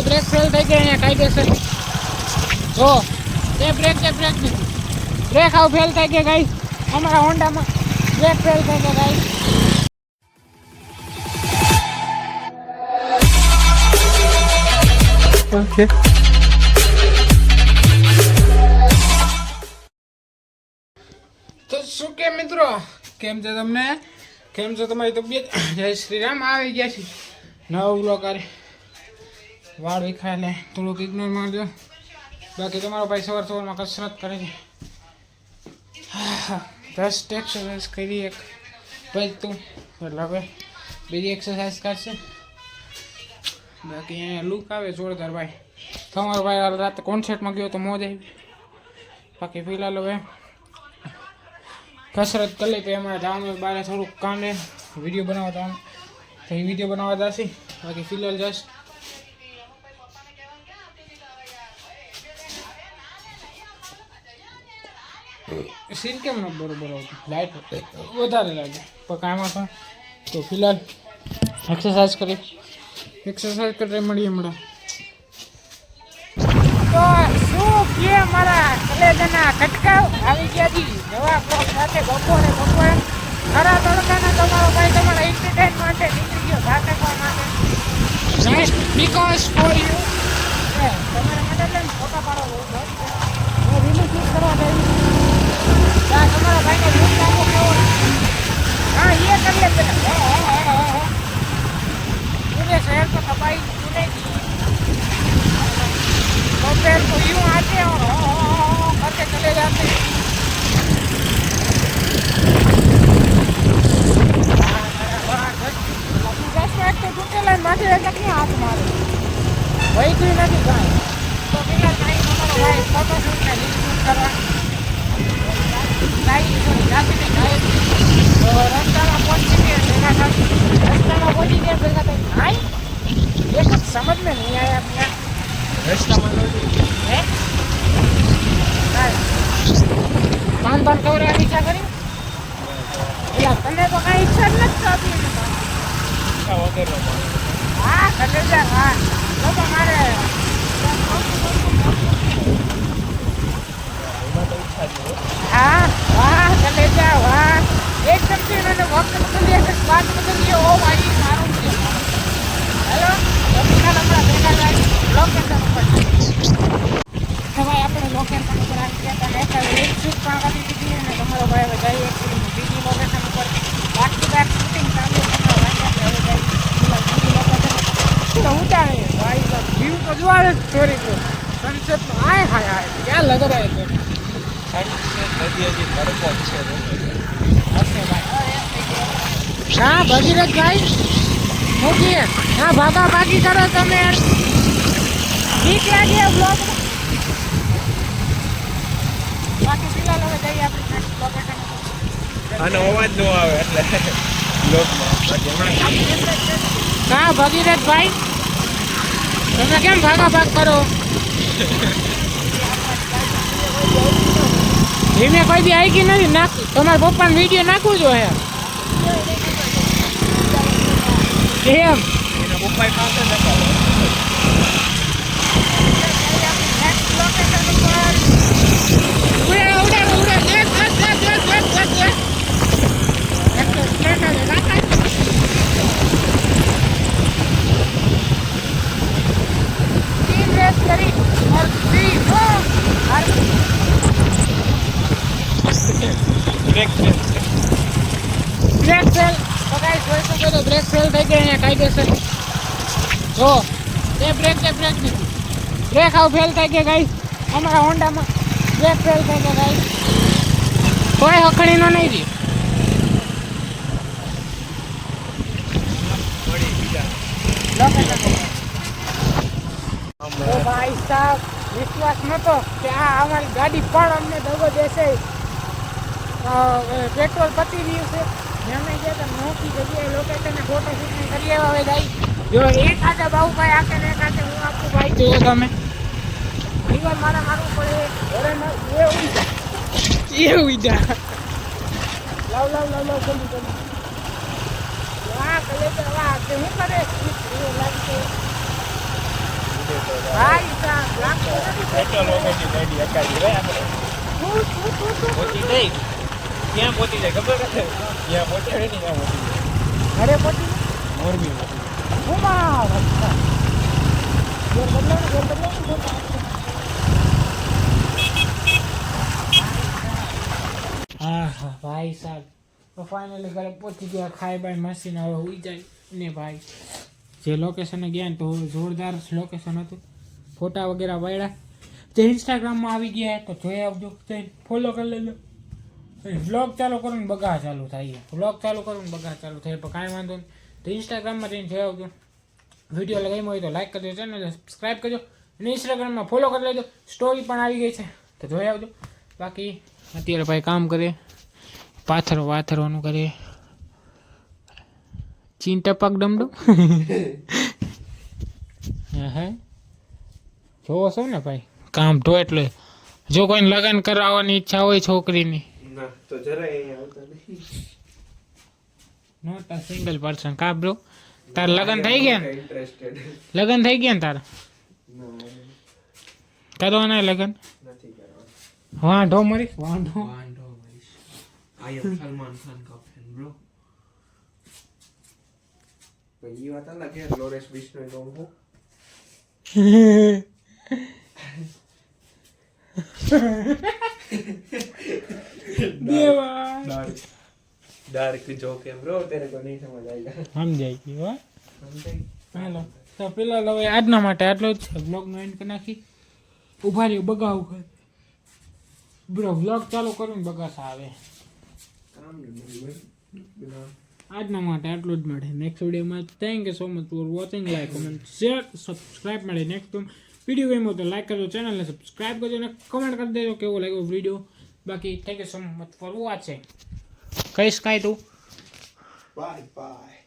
Brake fail થઈ ગઈ અહીંયા કાયદેસર જો એ બ્રેક નથી બ્રેક આવ ફેલ થઈ ગયા ગાઈસ અમારા હોન્ડામાં બ્રેક ફેલ થઈ ગયા ગાઈસ ઓકે તો શું કે મિત્રો કેમ છે તમને કેમ છો તમારી તબિયત જય શ્રી રામ આવી ગયા છે નવો વ્લોગ કરે વાળ વિખાય એટલે થોડુંક ઇગ્નોર મારજો બાકી તમારો ભાઈ સવારમાં કસરત કરે છે 10 એક્સરસાઇઝ કરી એક ભાઈ તું એટલે હવે બીજી એક્સરસાઇઝ કરશે બાકી અહીંયા લુક આવે જોરદાર ભાઈ તમારો ભાઈ રાતે કોન્સર્ટમાં ગયો તો મોજ આવી બાકી ફિલહાલ હવે કસરત કરી લઈ પછી અમારે જવાનું બહાર થોડુંક કાંડે વિડીયો બનાવવા જવાનું તો એ વિડીયો બનાવવા જશે બાકી ફિલહાલ જસ્ટ સીન કેમ ન બરોબર આવતું લાઇટ વધારે લાગે પણ કાંઈમાં પણ તો ફિલહાલ એક્સરસાઇઝ કરી મળીએ હમણાં તો શું કે મારા કલેજાના કટકાવ આવી ગયા જી નવા બ્લોગ સાથે બપોરે ખરા તડકાના તમારો ભાઈ તમારા એન્ટરટેન માટે નીકળી ગયો ભાટકવા માટે જસ્ટ બીકોઝ ફોર યુ તમારા માટે લઈને ફોટા પાડો હું રીલ શૂટ કરવા ગઈ તમારા ભાઈને રૂમ નાખો કેવો હા એ કરી લે પેલા પૂરે શહેર તો તબાહી પૂરે दोपहर को यूं आते और करके चले जाते हैं तो टूटेला माथे नहीं हाथ मारे वही कोई नहीं गाय तो बिना टाइम हमारा भाई फोटो शूट का रील शूट करवा गाय जाती नहीं गाय तो रास्ता में पहुंची गए देखा था रास्ता में पहुंची गए देखा था भाई ये कुछ समझ में नहीं आया अपना पान कवर ઈચ્છા કરી એટલે તને તો કઈ ઈચ્છા જ નથી હા કલેજા હા તો મારે हाँ वाह कलेजा वाह एकदम से मैंने वक्त बदल दिया फिर बात बदल दिया ओ भाई मारूं हेलो अभी कल हमारा देखा जाए लोकेशन पर भाई આપણે લોકેશન ઉપર આવી ગયા હતા એક શૂટ પણ કરી દીધી અને તમારો ભાઈ હવે જઈએ બીજી લોકેશન ઉપર બેક ટુ બેક શૂટિંગ ચાલુ તમારો ભાઈ હવે જઈએ બીજી લોકેશન તો ઊંચા है भाई साहब व्यू तो जो है स्टोरी को सनसेट में आए हाय हाय क्या लग रहा है तो सनसेट नदी जी तड़को છે ओके भाई हां भगीरथ भाई ओके हां भागा भागी करो તમે યાર ठीक लागे ब्लॉग બાકી ફિલહાલ હવે જઈએ આપણે નેક્સ્ટ લોકેશન આનો અવાજ ન આવે એટલે બ્લોગમાં બાકી હમણાં હા ભગીરથ ભાઈ તમે કેમ ભાગા ભાગ કરો ધીમે કોઈ દી આવી ગઈ નથી નાખ તમારા પપ્પાને વિડીયો નાખવું જોઈએ એમ એના પપ્પા પાસે નખાવો નેક્સ્ટ લોકેશન ઉપર બ્રેક ફેલ થઈ ગઈ અહીંયા કાયદેસર જો એ બ્રેક નથી બ્રેક આવ ફેલ થઈ ગયા ગાઈસ અમારા હોન્ડામાં બ્રેક ફેલ થઈ ગયા ગાઈસ કોઈ હખણીનો નહીં જી ભાઈ સાહેબ વિશ્વાસ નતો કે આ અમારી ગાડી પણ અમને દગો દેશે પેટ્રોલ પતી રહ્યું છે અમે ગયા તો નોકી જગ્યાએ લોકેશન ફોટો શૂટિંગ કરી આવ્યા હવે ભાઈ જો એક હાથે બાહુભાઈ આપે ને એક હાથે હું આપું ભાઈ જોયો તમે ઘણીવાર મારા મારવું પડે એ ઉઈજા લાવ જલ્દી વાહ કલેજા વાહ કે હું કરે લાગશે ભાઈ સાહેબ લાગતો નથી. પેટ્રોલ વગરની ગાડી અકાલી ભાઈ આપણે પહોંચી જઈ ક્યાં પહોંચી જાય ખબર છે ક્યાં પહોંચાડે ને ત્યાં પહોંચી જાય ઘરે પહોંચી મોરબી પહોંચી ઉમા વચ્ચા ઘેર બદલાવ હા હા ભાઈ સાહેબ તો ફાઇનલી ઘરે પહોંચી ગયા ખાઈ બાઈ મશીન હવે ઉઈ જાય ને ભાઈ જે લોકેશને ગયા ને તો જોરદાર લોકેશન હતું ફોટા વગેરે વાળ્યા જે ઇન્સ્ટાગ્રામમાં આવી ગયા તો જોઈ આવજો ફોલો કરી લેજો વ્લોગ ચાલુ કરું ને બગા ચાલુ થાય વ્લોગ ચાલુ કરું ને બગા ચાલુ થાય પણ કાંઈ વાંધો નહીં તો ઇન્સ્ટાગ્રામમાં જઈને જોઈ આવજો વિડીયો લગાવ્યો હોય તો લાઈક કરજો ચેનલ સબસ્ક્રાઈબ કરજો અને ઇન્સ્ટાગ્રામમાં ફોલો કરી લેજો સ્ટોરી પણ આવી ગઈ છે તો જોઈ આવજો બાકી અત્યારે ભાઈ કામ કરે પાથરો વાથરવાનું કરે ચીન ટપક ડમડું હે જોવો છો ને ભાઈ કામ તો એટલે જો કોઈને લગ્ન કરાવવાની ઈચ્છા હોય છોકરીની ના તો જરાય અહીંયા આવતા નહીં નોટ અ સિંગલ પર્સન કા બ્રો તાર લગ્ન થઈ ગયા ને ઇન્ટરેસ્ટેડ લગ્ન થઈ ગયા ને તારા કરવાના લગ્ન નથી કરવા વાંઢો મરી વાંઢો વાંધો ભાઈ આઈ એમ સલમાન ખાન કા ફેન બ્રો ભાઈ વાત અલગ છે લોરેન્સ બિશ્નોઈ નો હું देवा डार्क जोक है ब्रो तेरे को नहीं समझ आएगा हम जाएगी वाह समझाई હાલો તો પેલા હવે આજના માટે આટલો જ છે બ્લોગનો એન્ડ કરી નાખી ઉભા રહ્યો બગાવ કર બ્રો બ્લોગ ચાલુ કરું ને બગાસ આવે काम नहीं આજના માટે આટલું જ મળે નેક્સ્ટ વિડીયોમાં thank you so much for watching like comment share subscribe મળે નેક્સ્ટ વિડીયો ગમ્યો તો લાઈક કરજો ચેનલને સબસ્ક્રાઇબ કરજો અને કમેન્ટ કરી દેજો કેવો લાગ્યો વિડીયો બાકી thank you so much for watching કહીશ કાંઈ તું बाय बाय